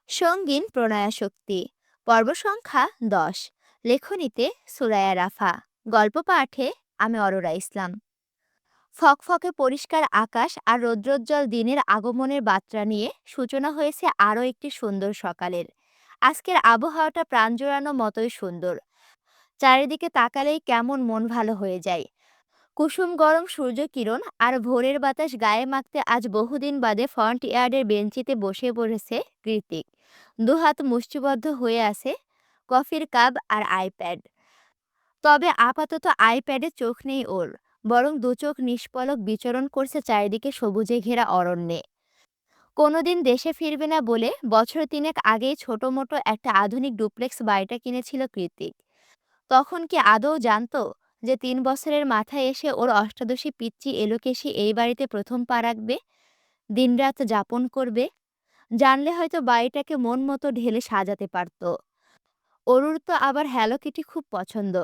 সঙ্গীন প্রণয়াশক্তি পর্ব সংখ্যা ১০। লেখনীতে সুরায়া রাফা। গল্প পাঠে আমি অরোরা ইসলাম। ফকফকে পরিষ্কার আকাশ আর রৌদ্রোজ্জ্বল দিনের আগমনের বার্তা নিয়ে সূচনা হয়েছে আরও একটি সুন্দর সকালের। আজকের আবহাওয়াটা প্রাণ জোড়ানো মতোই সুন্দর। চারিদিকে তাকালেই কেমন মন ভালো হয়ে যায়। কুসুম গরম সূর্যকিরণ আর ভোরের বাতাস গায়ে মাখতে আজ বহুদিন বাদে ফ্রন্ট ইয়ার্ডের বেঞ্চিতে বসে পড়েছে কৃতিক। দুহাত মুষ্টিবদ্ধ হয়ে আছে, কফির কাপ আর আইপ্যাড। তবে আপাতত আইপ্যাডে চোখ নেই ওর, বরং দুচোখ নিষ্পলক বিচরণ করছে চারিদিকে সবুজে ঘেরা অরণ্যে। কোনোদিন দেশে ফিরবে না বলে বছর তিনেক আগেই ছোট মোটো একটা আধুনিক ডুপ্লেক্স বাড়িটা কিনেছিল কৃতিক। তখন কি আদৌ জানতো যে ৩ বছরের মাথায় এসে ওর অষ্টাদশী পিচ্চি এলোকেশি এই বাড়িতে প্রথম পা রাখবে, দিনরাত যাপন করবে? জানলে হয়তো বাড়িটাকে মন মতো ঢেলে সাজাতে পারত। অরুর তো আবার হ্যালো কিটি খুব পছন্দ।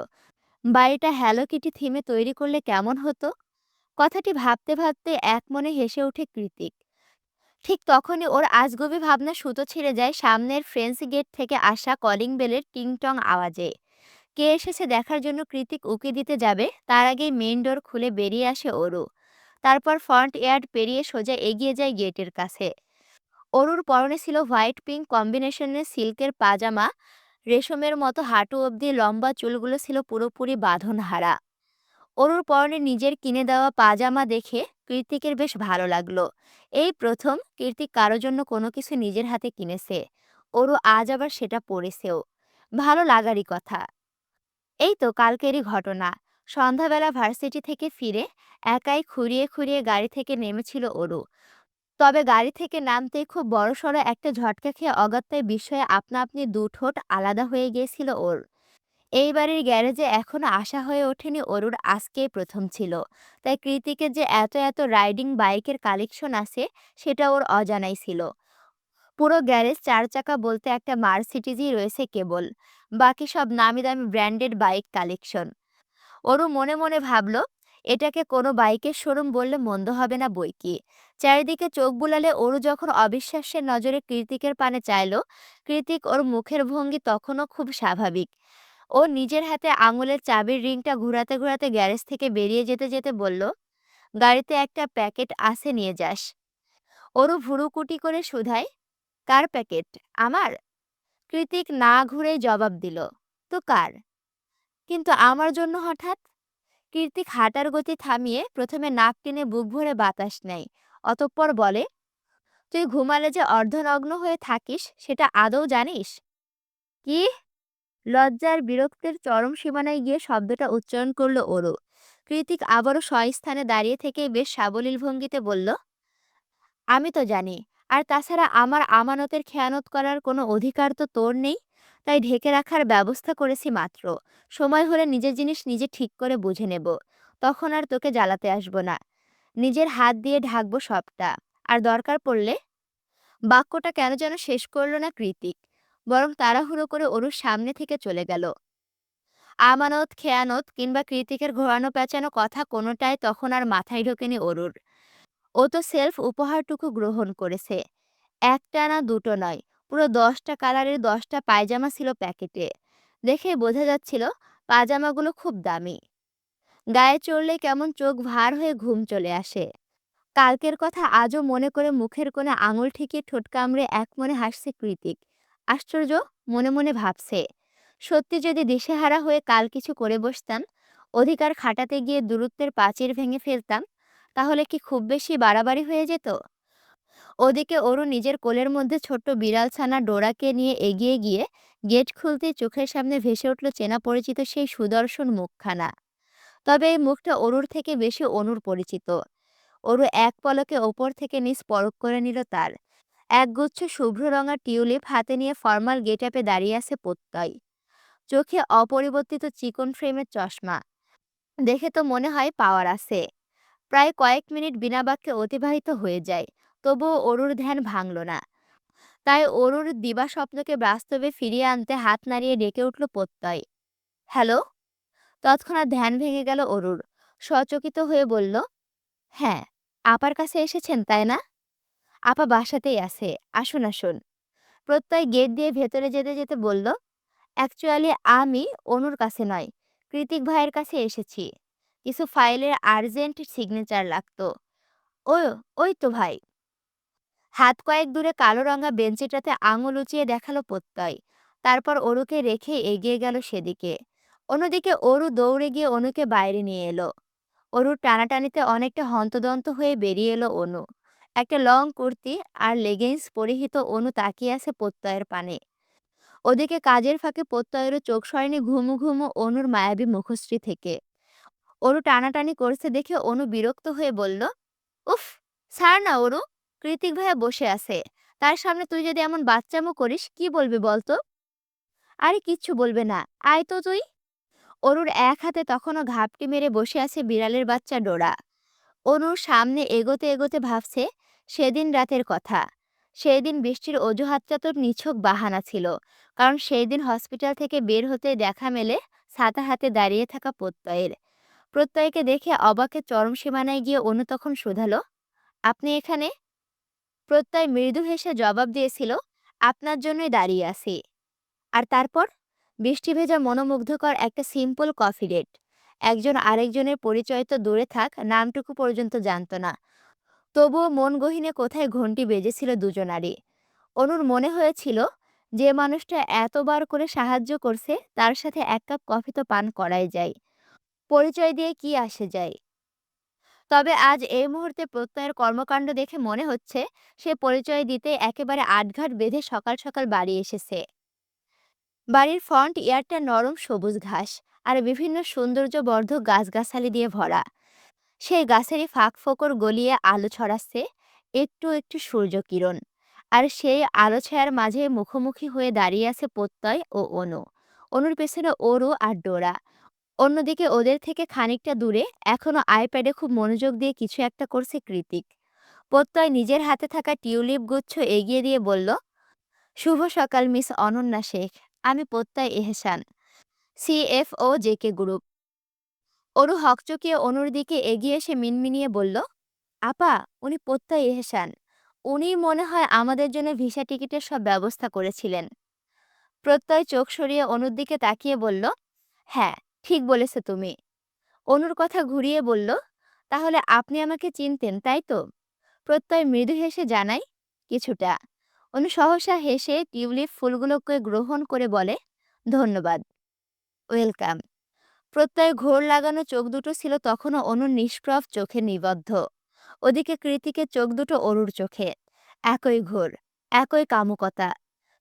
বাড়িটা হ্যালো কিটি থিমে তৈরি করলে কেমন হতো? কথাটি ভাবতে ভাবতে এক মনে হেসে ওঠে কৃতিক। ঠিক তখনই ওর আজগুবি ভাবনা সুতো ছিঁড়ে যায় সামনের ফ্রেঞ্চ গেট থেকে আসা কলিং বেলের টিংটং আওয়াজে। কে এসেছে দেখার জন্য কৃতিক উকি দিতে যাবে, তার আগেই মেইন ডোর খুলে বেরিয়ে আসে অরু। তারপর ফ্রন্ট ইয়ার্ড পেরিয়ে সোজা এগিয়ে যায় গেটের কাছে। অরুর পরনে ছিল হোয়াইট পিঙ্ক কম্বিনেশনের সিল্কের পাজামা। রেশমের মতো হাঁটু অবধি লম্বা চুলগুলো ছিল পুরোপুরি বাঁধনহারা। অরুর পরনে নিজের কিনে দেওয়া পাজামা দেখে কৃতিকের বেশ ভালো লাগলো। এই প্রথম কৃতিক কারো জন্য কোনো কিছু নিজের হাতে কিনেছে। অরু আজ আবার সেটা পরেছেও। ভালো লাগারই কথা। এই তো কালকেরই ঘটনা। সন্ধ্যাবেলা ভার্সিটি থেকে ফিরে একাই খুঁড়িয়ে খুঁড়িয়ে গাড়ি থেকে নেমেছিল অরু। তবে গাড়ি থেকে নামতেই খুব বড়সড় একটা ঝটকা খেয়ে অগত্যায় বিস্ময়ে আপনা আপনি দু ঠোঁট আলাদা হয়ে গিয়েছিল ওর। এই বাড়ির গ্যারেজে এখনো আসা হয়ে ওঠেনি অরুর, আজকেই প্রথম ছিল। তাই কৃতিকের যে এত এত রাইডিং বাইকের কালেকশন আছে সেটা ওর অজানাই ছিল। পুরো গ্যারেজ ৪ চাকা বলতে একটা মার্সিডিজই রয়েছে কেবল। বাকি সব নামি দামি ব্র্যান্ডেড বাইক কালেকশন। অরু মনে মনে ভাবল, এটাকে কোনো বাইকের শোরুম বললে মন্দ হবে না বইকি। চারিদিকে চোখ বুলালে অরু যখন অবিশ্বাসের নজরে কৃতিকের পানে চাইল, কৃতিক ওর মুখের ভঙ্গি তখনও খুব স্বাভাবিক। ও নিজের হাতে আঙুলের চাবির রিংটা ঘুরাতে ঘুরাতে গ্যারেজ থেকে বেরিয়ে যেতে যেতে বলল, গাড়িতে একটা প্যাকেট আছে, নিয়ে যাস। অরু ভুরুকুটি করে শুধায়, কার প্যাকেট? আমার? কৃতিক না ঘুরেই জবাব দিল, তো কার? কিন্তু আমার জন্য হঠাৎ? কৃতিক হাঁটার গতি থামিয়ে প্রথমে নাক টেনে বুক ভরে বাতাস নেয়। অতঃপর বলে, তুই ঘুমালে যে অর্ধনগ্ন হয়ে থাকিস সেটা আদৌ জানিস? কি? লজ্জার বিরক্তের চরম সীমানায় গিয়ে শব্দটা উচ্চারণ করলো ওরু। কৃতিক আবারও স্বস্থানে দাঁড়িয়ে থেকে বেশ সাবলীল ভঙ্গিতে বলল, আমি তো জানি। আর তাছাড়া আমার আমানতের খেয়ানত করার কোনো অধিকার তো তোর নেই। তাই ঢেকে রাখার ব্যবস্থা করেছি মাত্র। সময় হলে নিজের জিনিস নিজে ঠিক করে বুঝে নেব। তখন আর তোকে জ্বালাতে আসবো না। নিজের হাত দিয়ে ঢাকবো সবটা। আর দরকার পড়লে, বাক্যটা কেন যেন শেষ করল না কৃতিক, বরং তাড়াহুড়ো করে অরুর সামনে থেকে চলে গেল। আমানত, খেয়ানত কিংবা কৃতিকের ঘোরানো পেঁচানো কথা কোনোটাই তখন আর মাথায় ঢোকেনি অরুর। ও তো সেলফ উপহারটুকু গ্রহণ করেছে। একটা না দুটো নয়, পুরো ১০টা কালারের ১০টা পায়জামা ছিল প্যাকেটে। দেখে বোঝা যাচ্ছিল পাজামাগুলো খুব দামি। গায়ে চড়লে কেমন চোখ ভার হয়ে ঘুম চলে আসে। কালকের কথা আজও মনে করে মুখের কোণে আঙুল ঠেকিয়ে ঠোঁট কামড়ে একমনে হাসছে কৃতিক। আশ্চর্য, মনে মনে ভাবছে, সত্যি যদি দিশেহারা হয়ে কাল কিছু করে বসতাম, অধিকার খাটাতে গিয়ে দূরত্বের প্রাচীর ভেঙে ফেলতাম, তাহলে কি খুব বেশি বাড়াবাড়ি হয়ে যেত? ওদিকে অরু নিজের কোলের মধ্যে ছোট্ট বিড়াল ছানা ডোরাকে নিয়ে এগিয়ে গিয়ে গেট খুলতেই চোখের সামনে ভেসে উঠল চেনা পরিচিত সেই সুদর্শন মুখখানা। তবে এই মুখটা অরুর থেকে বেশি অনুর পরিচিত। অরু এক পলকে ওপর থেকে নিচ পরখ করে নিল তার। একগুচ্ছ শুভ্র রঙা টিউলিপ হাতে নিয়ে ফর্মাল গেটআপে দাঁড়িয়ে আছে প্রত্যয়। চোখে অপরিবর্তিত চিকন ফ্রেমের চশমা। দেখে তো মনে হয় পাওয়ার আছে। প্রায় কয়েক মিনিট বিনা বাক্যে অতিবাহিত হয়ে যায়, তবুও অরুর ধ্যান ভাঙল না। তাই অরুর দিবাস্বপ্নকে বাস্তবে ফিরিয়ে আনতে হাত নাড়িয়ে ডেকে উঠল প্রত্যয়, হ্যালো। তৎক্ষণাৎ ধ্যান ভেঙে গেল অরুর। সচকিত হয়ে বলল, হ্যাঁ, আপার কাছে এসেছেন তাই না? আপা বাসাতেই আছে, আসুন আসুন। প্রত্যয় গেট দিয়ে ভেতরে যেতে যেতে বলল, অ্যাকচুয়ালি আমি অনুর কাছে নয়, কৃতিক ভাইয়ের কাছে এসেছি। কিছু ফাইলের আর্জেন্ট সিগনেচার লাগতো। ও, ওই তো ভাই। হাত কয়েক দূরে কালো রঙা বেঞ্চিটাতে আঙুল উঁচিয়ে দেখালো প্রত্যয়। তারপর অরুকে রেখে এগিয়ে গেল সেদিকে। অন্যদিকে অরু দৌড়ে গিয়ে অনুকে বাইরে নিয়ে এলো। অরুর টানাটানিতে অনেকটা হন্তদন্ত হয়ে বেরিয়ে এলো অনু। একটা লং কুর্তি আর লেগিংস পরিহিত অনু তাকিয়ে আছে প্রত্যয়ের পানে। ওদিকে কাজের ফাঁকে প্রত্যয়েরও চোখ সরেনি ঘুমু ঘুমু অনুর মায়াবী মুখশ্রী থেকে। অরু টানাটানি করছে দেখে অনু বিরক্ত হয়ে বলল, উফ, ছাড় না অরু। কৃতিক ভাইয়া বসে আছে, তার সামনে তুই যদি এমন বাচ্চামো করিস কি বলবি বলতো? আরে কিচ্ছু বলবে না, আয় তো তুই। অরুর এক হাতে তখনও ঘাপটি মেরে বসে আছে বিড়ালের বাচ্চা ডোরা। অনুর সামনে এগোতে এগোতে ভাবছে সেদিন রাতের কথা। সেই দিন বৃষ্টির অজুহাতটা তো নিছক বাহানা ছিল, কারণ সেই দিন হসপিটাল থেকে বের হতে দেখা মেলে ছাতা হাতে দাঁড়িয়ে থাকা প্রত্যয়ের। প্রত্যয়কে দেখে অবাকের চরম সীমানায় গিয়ে অনু তখন শুধালো, আপনি এখানে? প্রত্যয় মৃদু হেসে জবাব দিয়েছিল, আপনার জন্যই দাঁড়িয়ে আছি। আর তারপর বৃষ্টি ভেজা মনোমুগ্ধকর একটা সিম্পল কফি ডেট। একজন আরেকজনের পরিচয় তো দূরে থাক, নামটুকু পর্যন্ত জানত না। তবুও মন গহীনে কোথায় ঘন্টি বেজেছিল দুজনারই। অনুর মনে হয়েছিল, যে মানুষটা এতবার করে সাহায্য করছে তার সাথে এক কাপ কফি তো পান করাই যায়। পরিচয় দিয়ে কি আসে যায়। তবে আজ এই মুহূর্তে প্রত্যয়ের কর্মকাণ্ড দেখে মনে হচ্ছে সে পরিচয় দিতে একেবারে আটঘাট বেঁধে সকাল সকাল বাড়ি এসেছে। বাড়ির ফ্রন্ট ইয়ার্ডটা নরম সবুজ ঘাস আর বিভিন্ন সৌন্দর্যবর্ধক গাছগাছালি দিয়ে ভরা। সেই গাছেরই ফাঁক ফোকর গলিয়ে আলো ছড়াচ্ছে একটু একটু সূর্যকিরণ। আর সেই আলো ছায়ার মাঝে মুখোমুখি হয়ে দাঁড়িয়ে আছে প্রত্যয় ও অনু। অনুর পেছনে অরু আর ডোরা। অন্যদিকে ওদের থেকে খানিকটা দূরে এখনো আইপ্যাডে খুব মনোযোগ দিয়ে কিছু একটা করছে কৃতিক। প্রত্যয় নিজের হাতে থাকা টিউলিপ গুচ্ছ এগিয়ে দিয়ে বলল, শুভ সকাল মিস অনন্যা শেখ। আমি প্রত্যয় এহসান, সিএফও জেকে গ্রুপ। অরু হকচকিয়ে অনুর দিকে এগিয়ে এসে মিনমিনিয়ে বলল, আপা, উনি প্রত্যয় এহসান। উনিই মনে হয় আমাদের জন্য ভিসা টিকিটের সব ব্যবস্থা করেছিলেন। প্রত্যয় চোখ সরিয়ে অনুর দিকে তাকিয়ে বলল, হ্যাঁ, ঠিক বলেছো তুমি। অনুর কথা ঘুরিয়ে বলল, তাহলে আপনি আমাকে চিনতেন তাই তো? প্রত্যয় মৃদু হেসে জানায়, কিছুটা। অনু সহসা হেসে টিউলিপ ফুলগুলোকে গ্রহণ করে বলে, ধন্যবাদ, ওয়েলকাম। প্রত্যয় ঘোর লাগানো চোখ দুটো ছিল তখনও অনুর নিষ্প্রভ চোখে নিবদ্ধ। ওদিকে কৃতিকের চোখ দুটো অরুর চোখে। একই ঘোর, একই কামুকতা।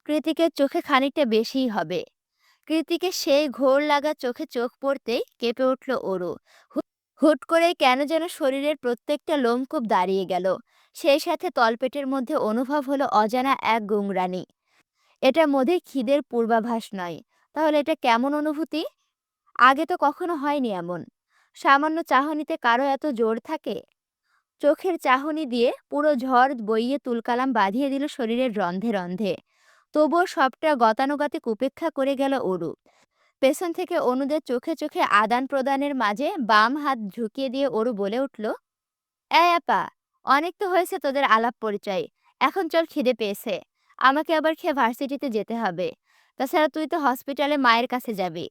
কৃতিকের চোখে খানিকটা বেশিই হবে। কৃতিকের সেই ঘোর লাগা চোখে চোখ পড়তেই কেঁপে উঠল অরু। হুট করেই কেন যেন শরীরের প্রত্যেকটা লোমকূপ দাঁড়িয়ে গেল। সেই সাথে তলপেটের মধ্যে অনুভব হলো অজানা এক গুংরানি। এটা মধ্যে খিদের পূর্বাভাস নয়, তাহলে এটা কেমন অনুভূতি? আগে তো কখনো হয়নি এমন। সামান্য চাহনিতে কারো এত জোর থাকে? চোখের চাহনি দিয়ে পুরো ঝড় বইয়ে তুলকালাম বাঁধিয়ে দিল শরীরের রন্ধে রন্ধে। তবুও সবটা গতানুগতিক উপেক্ষা করে গেল অরু। পেছন থেকে অনুদের চোখে চোখে আদান প্রদানের মাঝে বাম হাত ঝুঁকিয়ে দিয়ে অরু বলে উঠল, এই আপা, অনেক তো হয়েছে তোদের আলাপ পরিচয়। এখন চল, খিদে পেয়েছে। আমাকে আবার খেয়ে ভার্সিটিতে যেতে হবে। তাছাড়া তুই তো হসপিটালে মায়ের কাছে যাবি।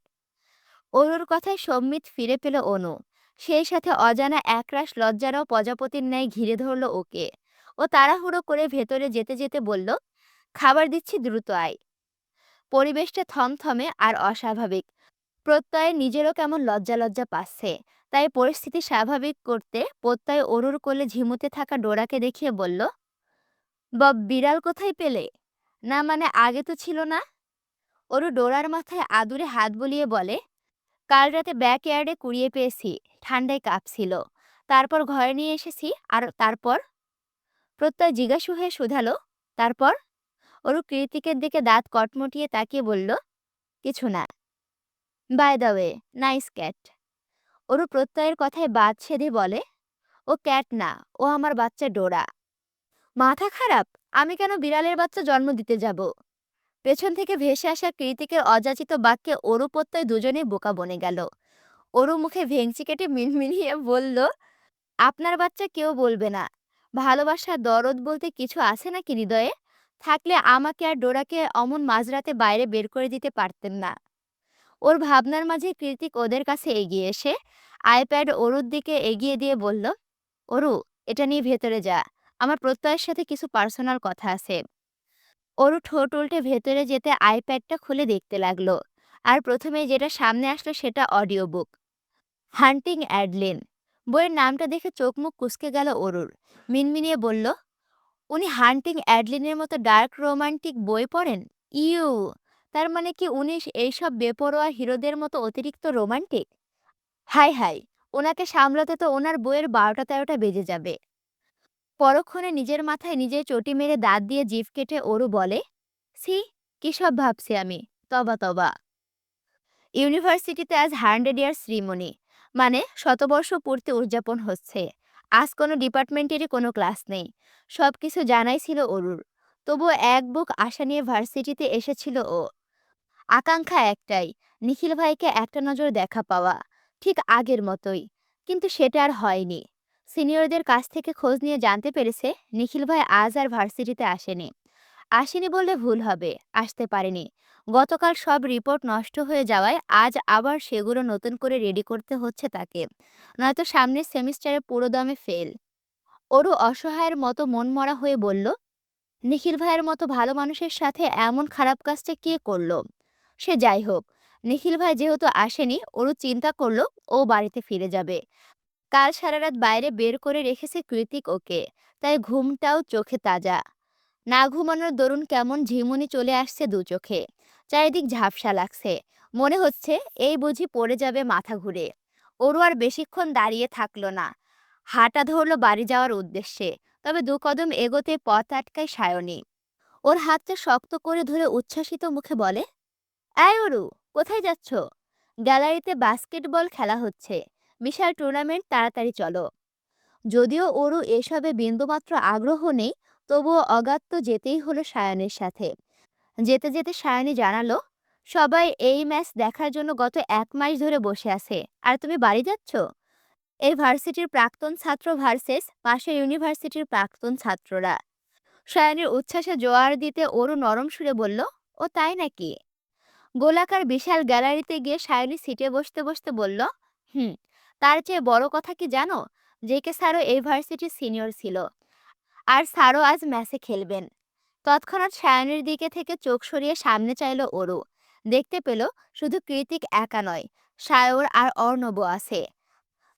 অরুর কথায় সম্মিত ফিরে পেল অনু। সেই সাথে অজানা একরাশ লজ্জারাও প্রজাপতির ন্যায় ঘিরে ধরল ওকে। ও তাড়াহুড়ো করে ভেতরে যেতে যেতে বলল, খাবার দিচ্ছি, দ্রুত আয়। পরিবেশটা থমথমে আর অস্বাভাবিক। প্রত্যয় নিজেরও কেমন লজ্জা লজ্জা পাচ্ছে। তাই পরিস্থিতি স্বাভাবিক করতে প্রত্যয় অরুর কোলে ঝিমুতে থাকা ডোরাকে দেখিয়ে বলল, বিড়াল কোথায় পেলে? না মানে আগে তো ছিল না। অরু ডোরার মাথায় আদুরে হাত বুলিয়ে বলে, কাল রাতে ব্যাক ইয়ার্ডে কুড়িয়ে পেয়েছি, ঠান্ডায় কাঁপছিল। তারপর ঘরে নিয়ে এসেছি। আর তারপর? প্রত্যয় জিজ্ঞাসু হয়ে শুধালো, তারপর? অরু কৃতিকের দিকে দাঁত কটমটিয়ে তাকিয়ে বলল, কিছু না। By the way, nice cat. Aru প্রত্যয়ের কথায় বাদ ছেদে বলে, ও ক্যাট না, ও আমার বাচ্চা ডোরা। মাথা খারাপ? আমি কেন বিড়ালের বাচ্চা জন্ম দিতে যাব? পেছন থেকে ভেসে আসা কৃতিকের অযাচিত বাক্যে অরু প্রত্যয় দুজনেই বোকা বনে গেল। অরু মুখে ভেংচি কেটে মিনমিনিয়ে বলল, আপনার বাচ্চা কেউ বলবে না। ভালোবাসা দরদ বলতে কিছু আছে নাকি হৃদয়ে? থাকলে আমাকে আর ডোরাকে অমন মাঝরাতে বাইরে বের করে দিতে পারতেন না। ওর ভাবনার মাঝে কৃতিক ওদের কাছে এগিয়ে এসে আইপ্যাড অরুর দিকে এগিয়ে দিয়ে বলল, অরু, এটা নিয়ে ভেতরে যা। আমার প্রত্যয়ের সাথে কিছু পার্সোনাল কথা আছে। অরু ঠোঁট উল্টে ভেতরে যেতে আইপ্যাডটা খুলে দেখতে লাগলো। আর প্রথমে যেটা সামনে আসলো সেটা অডিও বুক, হান্টিং অ্যাডলিন। বইয়ের নামটা দেখে চোখ মুখ কুঁচকে গেল অরুর। মিনমিনিয়ে বলল, উনি হান্টিং অ্যাডলিনের মতো ডার্ক রোমান্টিক বই পড়েন? ইউ, তার মানে কি উনি এইসব বেপরোয়া হিরোদের মতো অতিরিক্ত রোমান্টিক? হাই হাই, ওনাকে সামলাতে তো ওনার বইয়ের ১২টা ১৩টা বেজে যাবে। পরক্ষণে নিজের মাথায় নিজের চটি মেরে দাঁত দিয়ে জিভ কেটে অরু বলে, সি, কি সব ভাবছি আমি, তবা তবা। ইউনিভার্সিটিতে আজ 100 ইয়ার সেরিমনি, মানে শতবর্ষ পূর্তি উদযাপন হচ্ছে। আজ কোনো ডিপার্টমেন্টেরই কোনো ক্লাস নেই। সবকিছু জানাই ছিল অরুর, তবুও এক বুক আশা নিয়ে ভার্সিটিতে এসেছিল ও। আকাঙ্ক্ষা একটাই, নিখিল ভাইকে একটা নজর দেখা পাওয়া, ঠিক আগের মতোই। কিন্তু সেটা আর হয়নি। সিনিয়রদের কাছ থেকে খোঁজ নিয়ে জানতে পেরেছে নিখিল ভাই আজ আর ভার্সিটিতে আসেনি। আসেনি বললে ভুল হবে, আসতে পারেনি। গতকাল সব রিপোর্ট নষ্ট হয়ে যাওয়ায় আজ আবার সেগুলো নতুন করে রেডি করতে হচ্ছে তাকে, নয়তো সামনের সেমিস্টারে পুরো দমে ফেল। ওরও অসহায়ের মতো মনমরা হয়ে বলল, নিখিল ভাইয়ের মতো ভালো মানুষের সাথে এমন খারাপ কাজটা কে করলো? সে যাই হোক, নিখিল ভাই যেহেতু আসেনি, ওরও চিন্তা করলো ও বাড়িতে ফিরে যাবে। কাল সারা রাত বাইরে বের করে রেখেছে কৃতিক ওকে, তাই ঘুমটাও চোখে তাজা। না ঘুমানোর দরুন কেমন ঝিমুনি চলে আসছে দু চোখে। চারিদিক ঝাপসা লাগছে। মনে হচ্ছে এই বুঝি পড়ে যাবে মাথা ঘুরে। ওরও আর বেশিক্ষণ দাঁড়িয়ে থাকলো না। হাঁটা ধরলো বাড়ি যাওয়ার উদ্দেশ্যে। তবে দু কদম এগোতে পথ আটকায় সায়নী। ওর হাতটা শক্ত করে ধরে উচ্ছ্বাসিত মুখে বলে, এই অরু, কোথায় যাচ্ছ? গ্যালারিতে বাস্কেটবল খেলা হচ্ছে, বিশাল টুর্নামেন্ট, তাড়াতাড়ি চলো। যদিও ওরও এসবে বিন্দুমাত্র আগ্রহ নেই, তবুও অগাত্য যেতেই হলো সায়নের সাথে। যেতে যেতে সায়নী জানালো, সবাই এই ম্যাচ দেখার জন্য গত 1 মাস ধরে বসে আছে, আর তুমি বাড়ি যাচ্ছ? এই ভার্সিটির প্রাক্তন ছাত্র ভার্সেস পাশের ইউনিভার্সিটির প্রাক্তন ছাত্ররা। সায়নীর উচ্ছ্বাসে জোয়ার দিতে ওরও নরম সুরে বলল, ও তাই নাকি? গোলাকার বিশাল গ্যালারিতে গিয়ে সায়নী সিটে বসতে বসতে বলল, হুম। তার চেয়ে বড় কথা কি জানো? জেকে স্যারও এই ভার্সিটির সিনিয়র ছিল, আর স্যারও আজ ম্যাচে খেলবেন। তৎক্ষণাৎ সায়নের দিকে থেকে চোখ সরিয়ে সামনে চাইল ওরু। দেখতে পেল শুধু কৃতিক একা নয়, সায়র আর অর্ণব আছে।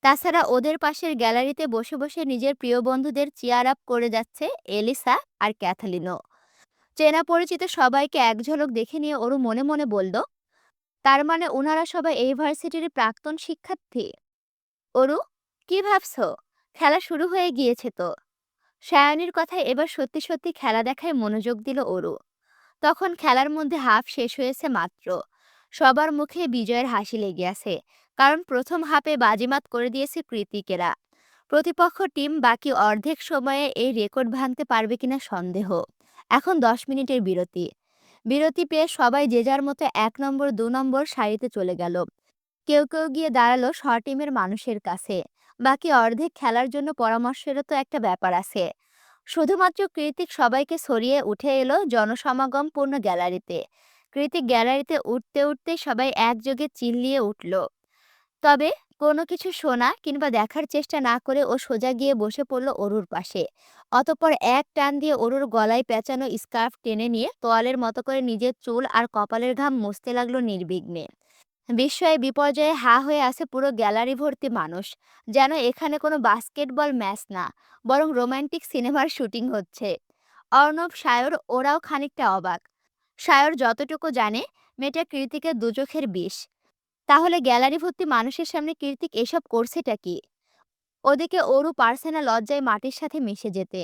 তাছাড়া ওদের পাশের গ্যালারিতে বসে বসে নিজের প্রিয় বন্ধুদের চিয়ার আপ করে যাচ্ছে এলিসা আর ক্যাথালিনও। চেনা পরিচিত সবাইকে এক ঝলক দেখে নিয়ে ওরু মনে মনে বলল, তার মানে ওনারা সবাই এই ভার্সিটির প্রাক্তন শিক্ষার্থী। অরু, কি ভাবছো? খেলা শুরু হয়ে গিয়েছে তো। সায়নীর কথায় এবার সত্যি সত্যি খেলা দেখায় মনোযোগ দিল অরু। তখন খেলার মধ্যে হাফ শেষ হয়েছে মাত্র। সবার মুখে বিজয়ের হাসি লেগে আছে, কারণ প্রথম হাফে বাজিমাত করে দিয়েছে কৃতিকেরা। প্রতিপক্ষ টিম বাকি অর্ধেক সময়ে এই রেকর্ড ভাঙতে পারবে কিনা সন্দেহ। এখন 10 মিনিটের বিরতি। বিরতি পেয়ে সবাই যে যার মতো 1 নম্বর 2 নম্বর সারিতে চলে গেল। কেউ কেউ গিয়ে দাঁড়ালো টিমের মানুষের কাছে। বাকি অর্ধেক খেলার জন্য পরামর্শেরও তো একটা ব্যাপার আছে। শুধুমাত্র কৃতিক সবাইকে সরিয়ে উঠে এলো জনসমাগমপূর্ণ গ্যালারিতে। কৃতিক গ্যালারিতে উঠতে উঠতে সবাই একযোগে চিল্লিয়ে উঠল। তবে কোনো কিছু শোনা কিংবা দেখার চেষ্টা না করে ও সোজা গিয়ে বসে পড়ল অরুর পাশে। অতঃপর এক টান দিয়ে অরুর গলায় পেঁচানো স্কার্ফ টেনে নিয়ে তোয়ালের মতো করে নিজের চুল আর কপালের ঘাম মুছতে লাগলো নির্বিঘ্নে। বিস্ময়ে বিপর্যয়ে হা হয়ে আছে পুরো গ্যালারি ভর্তি মানুষ। যেন এখানে কোনো বাস্কেটবল ম্যাচ না, বরং রোমান্টিক সিনেমার শুটিং হচ্ছে। অর্ণব, সায়র ওরাও খানিকটা অবাক। সায়র যতটুকু জানে, মেয়েটা কৃতিকের দুচোখের বিষ। তাহলে গ্যালারি ভর্তি মানুষের সামনে কৃতিক এসব করছেটা কি? ওদিকে ওরও পারছে না লজ্জায় মাটির সাথে মিশে যেতে।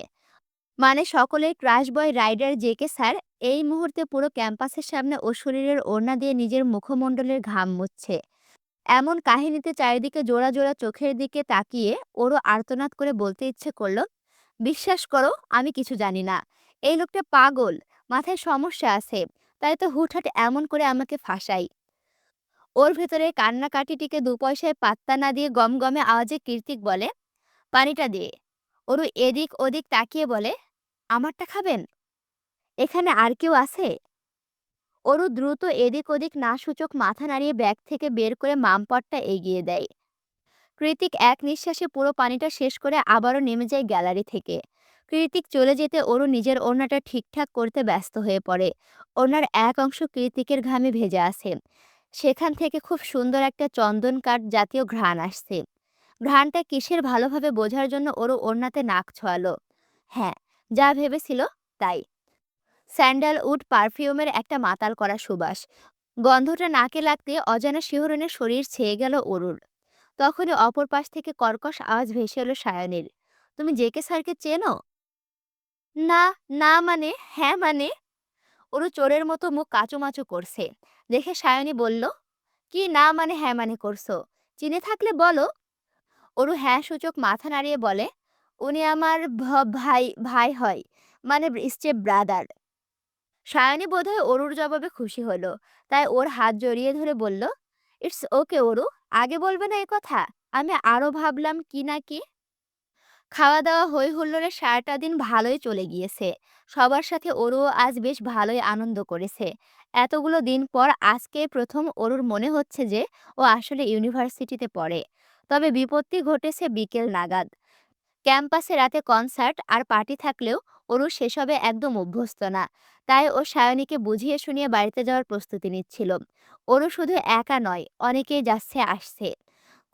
মানে সকলের ক্রাশ বয় রাইডার জেকে স্যার এই মুহূর্তে পুরো ক্যাম্পাসের সামনে ও শরীরের ওড়না দিয়ে নিজের মুখমণ্ডলের ঘাম মুছছে। এমন কাহিনীতে চারিদিকে জোড়া জোড়া চোখের দিকে তাকিয়ে ওরও আর্তনাদ করে বলতে ইচ্ছে করলো, বিশ্বাস করো, আমি কিছু জানি না। এই লোকটা পাগল, মাথায় সমস্যা আছে, তাই তো হুটহাট এমন করে আমাকে ফাঁসাই। ওর ভেতরে কান্নাকাটিটিকে 2 পয়সায় পাত্তা না দিয়ে গমগমে আওয়াজে কৃতিক বলে, পানিটা দিয়ে। ওরও এদিক ওদিক তাকিয়ে বলে, আমারটা খাবেন? এখানে আর কেউ আছে? অরু দ্রুত এদিক ওদিক না সূচক মাথা নাড়িয়ে ব্যাগ থেকে বের করে মামপটটা এগিয়ে দেয়। কৃতিক এক নিঃশ্বাসে পুরো পানিটা শেষ করে আবারও নেমে যায় গ্যালারি থেকে। কৃতিক চলে যেতে অরু নিজের ওড়নাটা ঠিকঠাক করতে ব্যস্ত হয়ে পড়ে। ওড়নার এক অংশ কৃতিকের ঘামে ভেজে আছে। সেখান থেকে খুব সুন্দর একটা চন্দন কাঠ জাতীয় ঘ্রাণ আসছে। ঘ্রাণটা কিসের ভালোভাবে বোঝার জন্য ওরও ওড়নাতে নাক ছোঁয়ালো। হ্যাঁ, যা ভেবেছিল তাই। স্যান্ডালউড পারফিউমের একটা মাতাল করা সুবাস। গন্ধটা নাকে লাগতে অজানা শিহরণে শরীর ছেয়ে গেল অরুর। তখনই অপর পাশ থেকে কর্কশ আওয়াজ ভেসে এলো সায়নীর। তুমি জেকে স্যারকে চেনো? না, না মানে, হ্যাঁ মানে। অরু চোরের মতো মুখ কাচুমাচু করছে। দেখে সায়নী বলল, কি না মানে হ্যাঁ মানে করছো? চিনে থাকলে বলো। অরু হ্যাঁ সূচক মাথা নাড়িয়ে বলে, উনি আমার ভাই ভাই হয়, মানে স্টেপ ব্রাদার। সায়নী বোধহয় অরুর জবাবে খুশি হলো, তাই ওর হাত জড়িয়ে ধরে বলল, ইটস ওকে অরু, আগে বলবে না এ কথা? আমি আরো ভাবলাম কি না কি। খাওয়া দাওয়া হই হুল্লোড়ে সারাটা দিন ভালোই চলে গিয়েছে। সবার সাথে অরুও আজ বেশ ভালোই আনন্দ করেছে। এতগুলো দিন পর আজকে প্রথম অরুর মনে হচ্ছে যে ও আসলে ইউনিভার্সিটিতে পড়ে। তবে বিপত্তি ঘটেছে বিকেল নাগাদ। ক্যাম্পাসে রাতে কনসার্ট আর পার্টি থাকলেও অরু সেসবে একদম অভ্যস্ত না। তাই ও সায়নীকে বুঝিয়ে শুনিয়ে বাড়িতে যাওয়ার প্রস্তুতি নিচ্ছিল। অরু শুধু একা নয়, অনেকেই যাচ্ছে আসছে।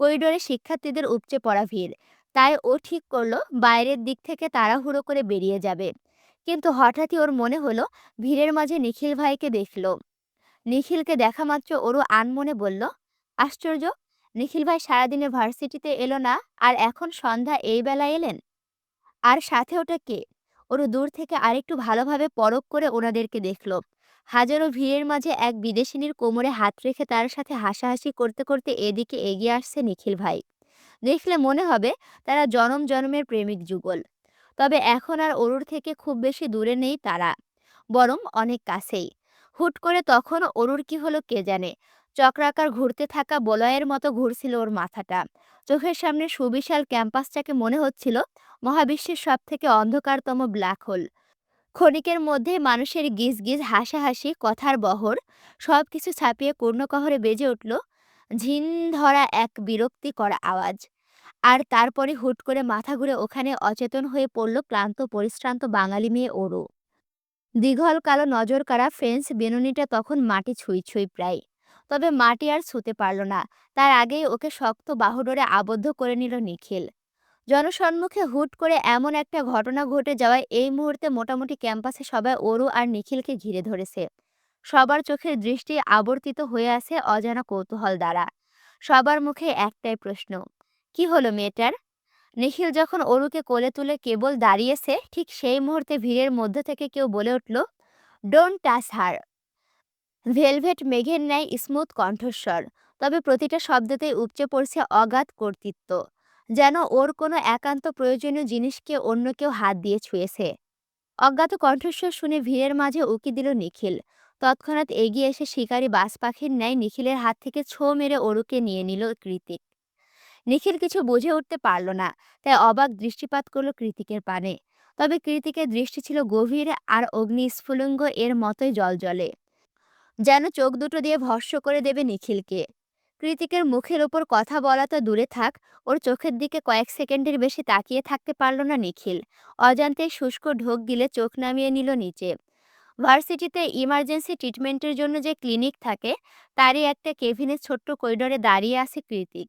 করিডোরে শিক্ষার্থীদের উপচে পড়া ভিড়। তাই ও ঠিক করলো বাইরের দিক থেকে তাড়াহুড়ো করে বেরিয়ে যাবে। কিন্তু হঠাৎই ওর মনে হলো ভিড়ের মাঝে নিখিল ভাইকে দেখলো। নিখিলকে দেখা মাত্র ওরও আনমনে বলল, আশ্চর্য, নিখিল ভাই সারাদিনে ভার্সিটিতে এলো না, আর এখন সন্ধ্যা এই বেলায় এলেন। আর সাথে ওটা কে? ওরও দূর থেকে আরেকটু ভালোভাবে পরখ করে ওনাদেরকে দেখল। হাজারো ভিড়ের মাঝে এক বিদেশিনীর কোমরে হাত রেখে তার সাথে হাসাহাসি করতে করতে এদিকে এগিয়ে আসছে নিখিল ভাই। দেখলে মনে হবে তারা জনম জনমের প্রেমিক যুগল। তবে এখন আর অরুর থেকে খুব বেশি দূরে নেই তারা, বরং অনেক কাছেই। হুট করে তখন অরুর কি হলো কে জানে। চক্রাকার ঘুরতে থাকা বলয়ের মতো ঘুরছিল ওর মাথাটা। চোখের সামনে সুবিশাল ক্যাম্পাসটাকে মনে হচ্ছিল মহাবিশ্বের সব থেকে অন্ধকারতম ব্ল্যাক হোল। ক্ষণিকের মধ্যে মানুষের গিজ গিজ হাসাহাসি কথার বহর সবকিছু ছাপিয়ে কর্ণকহরে বেজে উঠল ঝিন ধরা এক বিরক্তিকর আওয়াজ। আর তারপরে হুট করে মাথা ঘুরে ওখানে অচেতন হয়ে পড়ল ক্লান্ত পরিশ্রান্ত বাঙালি মেয়ে ওরু। দীঘল কালো নজর কাড়া ফ্রেঞ্চ বেনুনিটা তখন মাটি ছুঁই ছুঁই প্রায়। তবে মাটি আর ছুঁতে পারল না। তার আগেই ওকে শক্ত বাহুডোরে আবদ্ধ করে নিল নিখিল। জনসম্মুখে হুট করে এমন একটা ঘটনা ঘটে যাওয়ায় এই মুহূর্তে মোটামুটি ক্যাম্পাসে সবাই অরু আর নিখিলকে ঘিরে ধরেছে। সবার চোখের দৃষ্টি আবর্তিত হয়ে আছে অজানা কৌতূহল দ্বারা। সবার মুখে একটাই প্রশ্ন, কি হলো মেয়েটার? নিখিল যখন অরুকে কোলে তুলে কেবল দাঁড়িয়েছে, ঠিক সেই মুহূর্তে ভিড়ের মধ্য থেকে কেউ বলে উঠল, ডোন্ট টাচ হার। ভেলভেট মেঘের ন্যায় স্মুথ কণ্ঠস্বর। তবে প্রতিটা শব্দতেই উপচে পড়ছে অগাধ কর্তৃত্ব। যেন ওর কোনো একান্ত প্রয়োজনীয় জিনিসকে অন্য কেউ হাত দিয়ে ছুঁয়েছে। অজ্ঞাত কণ্ঠস্বর শুনে ভিড়ের মাঝে উকি দিল নিখিল। তৎক্ষণাৎ এগিয়ে এসে শিকারী বাজ পাখির ন্যায় নিখিলের হাত থেকে ছো মেরে অরুকে নিয়ে নিল কৃতিক। নিখিল কিছু বুঝে উঠতে পারল না, তাই অবাক দৃষ্টিপাত করলো কৃতিকের পানে। তবে কৃতিকের দৃষ্টি ছিল গভীর আর অগ্নিস্ফুলিঙ্গ এর মতোই জলজলে, যেন চোখ দুটো দিয়ে ভস্ম করে দেবে নিখিলকে। কৃতিকের মুখের ওপর কথা বলা তো দূরে থাক, ওর চোখের দিকে কয়েক সেকেন্ডের বেশি তাকিয়ে থাকতে পারল না নিখিল। অজান্তে শুষ্ক ঢোক গিলে চোখ নামিয়ে নিল নিচে। ভার্সিটিতে ইমার্জেন্সি ট্রিটমেন্টের জন্য যে ক্লিনিক থাকে, তারই একটা কেবিনের ছোট্ট করিডোরে দাঁড়িয়ে আছে কৃতিক।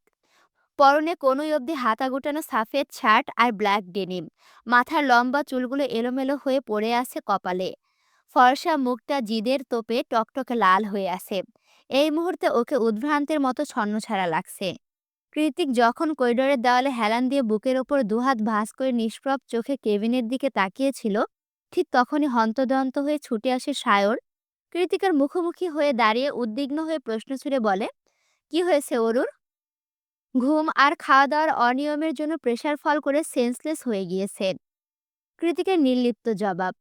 পরনে কনুই অবধি হাতা গুটানো সাফেদ শার্ট আর ব্ল্যাক ডেনিম। মাথার লম্বা চুলগুলো এলোমেলো হয়ে পড়ে আছে কপালে। ফর্সা মুখটা জিদের তোপে টকটকে লাল হয়ে আছে। এই মুহূর্তে ওকে উদ্ভ্রান্তের মতো ছন্নছাড়া লাগছে। কৃতিক যখন করিডোরের দেওয়ালে হেলান দিয়ে বুকের ওপর দুহাত ভাঁজ করে নিষ্প্রভ চোখে কেবিনের দিকে তাকিয়েছিল, ঠিক তখনই হন্তদন্ত হয়ে ছুটে আসে সায়র। কৃতিকের মুখোমুখি হয়ে দাঁড়িয়ে উদ্বিগ্ন হয়ে প্রশ্ন ছুড়ে বলে, কি হয়েছে অরুর? ঘুম আর খাওয়া দাওয়ার অনিয়মের জন্য প্রেসার ফল করে সেন্সলেস হয়ে গিয়েছেন। কৃতিকের নির্লিপ্ত জবাব।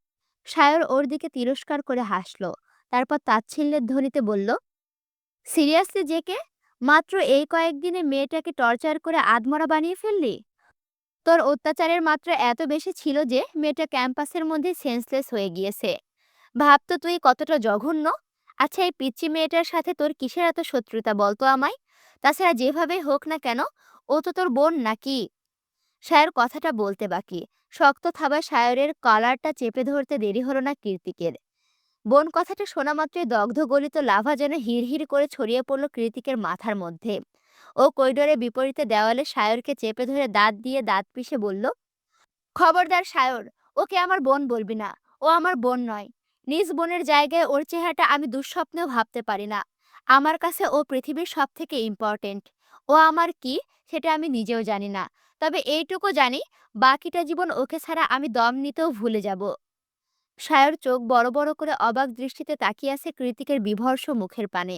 সায়র ওর দিকে তিরস্কার করে হাসল। তারপর তাচ্ছিল্যের ধ্বনিতে বলল, সিরিয়াসলি জেকে, মাত্র এই কয়েকদিনে মেয়েটাকে টর্চার করে আধমরা বানিয়ে ফেললি? তোর অত্যাচারের মাত্রা এত বেশি ছিল যে মেয়েটা ক্যাম্পাসের মধ্যে সেন্সলেস হয়ে গিয়েছে। ভাব তো তুই কতটা জঘন্য। আচ্ছা, এই পিচ্চি মেয়েটার সাথে তোর কিসের এত শত্রুতা বলতো আমায়? তাছাড়া যেভাবেই হোক না কেন, ও তো তোর বোন নাকি? সায়র কথাটা বলতে বাকি। শক্ত থাবা সায়রের কলারটা চেপে ধরতে দেরি হলো না কৃতিকের। বোন কথাটা শোনা মাত্রই দগ্ধ গলিত লাভা যেন হিড়হিড় করে ছড়িয়ে পড়ল কৃতিকের মাথার মধ্যে। ও করিডোরে বিপরীতে দেওয়ালে সায়রকে চেপে ধরে দাঁত দিয়ে দাঁত পিষে বলল, খবরদার সায়র, ওকে আমার বোন বলবি না। ও আমার বোন নয়। নিজ বোনের জায়গায় ওর চেহারাটা আমি দুঃস্বপ্নেও ভাবতে পারি না। আমার কাছে ও পৃথিবীর সব থেকে ইম্পর্টেন্ট। ও আমার কি সেটা আমি নিজেও জানি না। তবে এইটুকু জানি, বাকিটা জীবন ওকে ছাড়া আমি দম নিতেও ভুলে যাব। সায়র চোখ বড় বড় করে অবাক দৃষ্টিতে তাকিয়ে আছে কৃতিকের বিভর্ষ মুখের পানে।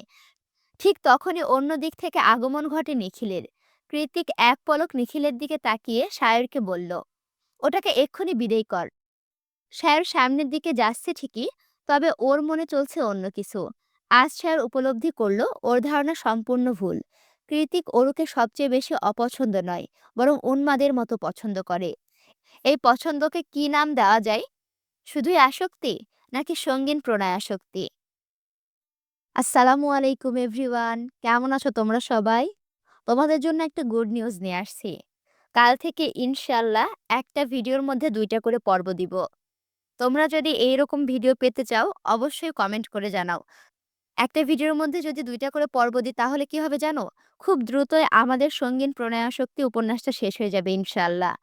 ঠিক তখনই অন্য দিক থেকে আগমন ঘটে নিখিলের। কৃতিক এক পলক নিখিলের দিকে তাকিয়ে সায়রকে বলল, ওটাকে এক্ষুনি বিদেয় কর। সায়র সামনের দিকে যাচ্ছে ঠিকই, তবে ওর মনে চলছে অন্য কিছু। আজ সায়র উপলব্ধি করলো ওর ধারণা সম্পূর্ণ ভুল। কৃতিক ওরকে সবচেয়ে বেশি অপছন্দ নয়, বরং উন্মাদের মতো পছন্দ করে। এই পছন্দকে কি নাম দেওয়া যায়? শুধুই আসক্তি, নাকি সঙ্গীন প্রণয় আসক্তি? আসসালামু আলাইকুম এভরিওয়ান, কেমন আছো তোমরা সবাই? তোমাদের জন্য একটা গুড নিউজ নিয়ে আসছি। কাল থেকে ইনশাল্লাহ একটা ভিডিওর মধ্যে ২টা করে পর্ব দিব। তোমরা যদি এইরকম ভিডিও পেতে চাও, অবশ্যই কমেন্ট করে জানাও। একটা ভিডিওর মধ্যে যদি ২টা করে পর্ব দিই তাহলে কি হবে জানো? খুব দ্রুতই আমাদের সঙ্গীন প্রণয়াসক্তি উপন্যাসটা শেষ হয়ে যাবে ইনশাআল্লাহ।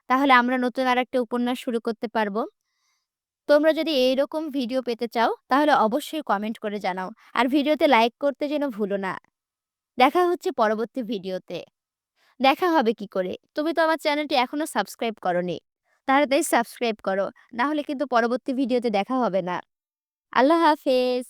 তাহলে আমরা নতুন আরেকটা উপন্যাস শুরু করতে পারবো। তোমরা যদি এইরকম ভিডিও পেতে চাও তাহলে অবশ্যই কমেন্ট করে জানাও। আর ভিডিওতে লাইক করতে যেন ভুলো না। দেখা হচ্ছে পরবর্তী ভিডিওতে। দেখা হবে কি করে? তুমি তো আমার চ্যানেলটি এখনো সাবস্ক্রাইব করোনি। তাড়াতাড়ি সাবস্ক্রাইব করো। না হলে কিন্তু পরবর্তী ভিডিওতে দেখা হবে না। আল্লাহ হাফেজ।